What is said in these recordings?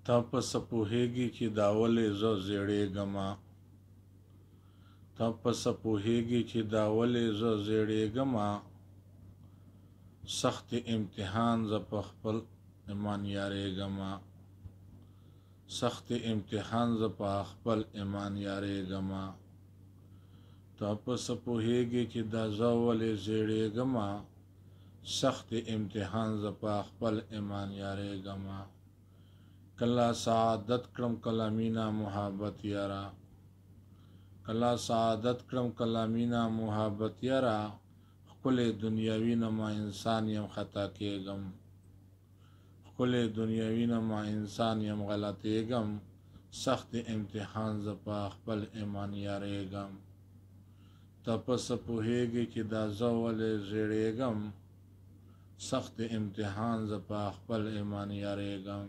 تا پس پوهیږي چې دا ولې زه زیړېږمه تا پس پوهیږي چې دا ولې زه زیړېږمه سخت امتحان زه په خپل ایمان یارېږمه سخت امتحان زه په خپل ایمان یارېږمه تا پس پوهیږي چې دا زه ولې زیړېږمه سخت امتحان زه په خپل ایمان یارېږمه کلا سعادت کړم کلا مینا محبت یارا کلا سعادت کړم کلا مینا محبت یارا خپل دنیاوی نه ما انسان یم خطا کېږم خپل دنیاوی نه ما انسان یم غلطېږم سخت امتحان زه په خپل ایمان یارېږم ته پس پوهیږي چې دا زه ولې زیړېږم سخت امتحان زه په خپل ایمان یارېږم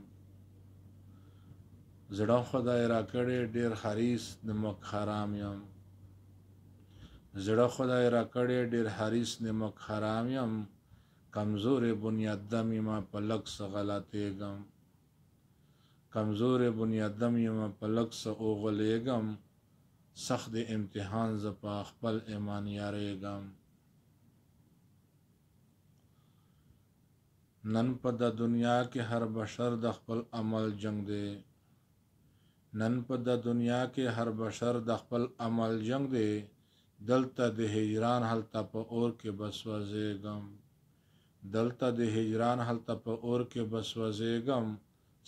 زړه خدای را کړی ډېر حریص نمک حرام یم زړه خدای را کړی ډېر حریص نمک حرام یم کمزورې بنیادم یم په لږ څه غلطېږم کمزورې بنیادم یم په لږ څه اوغلېږم سخت امتحان زه په خپل ایمان یارېږم نن په د دنیا کې هر بشر د خپل عمل جنگ دی نن په د دنیا کې هر بشر د خپل عمل جنگ دی دلته د هجران هلته په اور کې بس وزېږم دلته د هجران هلته په اور کې بس وزېږم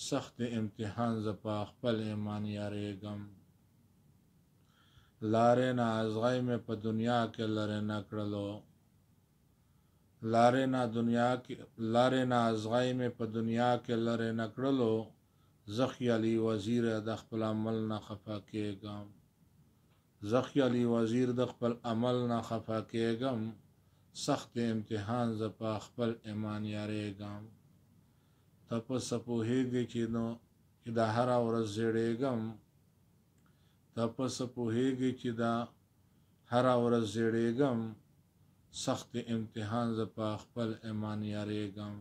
سخت امتحان زه په خپل ایمان یارېږم لارې نه ازغی مې په دنیا کې لرې نه کړلو لارې نه ازغی مې په دنیا کې لرې نه کړلو زه خیالي وزیر د خپل عمل نه خفه کېږم زه خیالي وزیر د خپل عمل نه خفه کېږم سخت امتحان زه په خپل ایمان یارېږم ته پس پوهیږي چې دا هره ورځ زیړېږم ته پس پوهیږي چې دا هره ورځ زیړېږم سخت امتحان زه په خپل ایمان یارېږم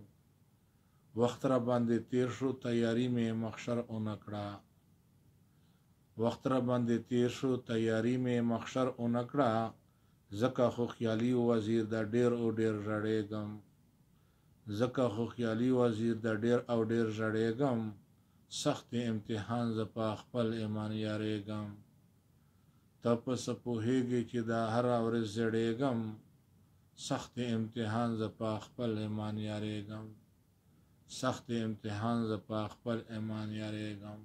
وخت را باندې تیر شو تیاری مې محشر اونه کړه وخت را باندې تیر شو تیاری مې محشر اونه کړه ځکه خو خیالي وزیر د ډېر او ډېر ژړېږم ځکه خو خیالي وزیر د ډېر او ډېر ژړېږم سخت امتحان زه په خپل ایمان یارېږم ته پس پوهیږي چې دا هره ورځ زیړېږم سخت امتحان زه په خپل ایمان یارېږم سخت امتحان زه په خپل ایمان یارېږم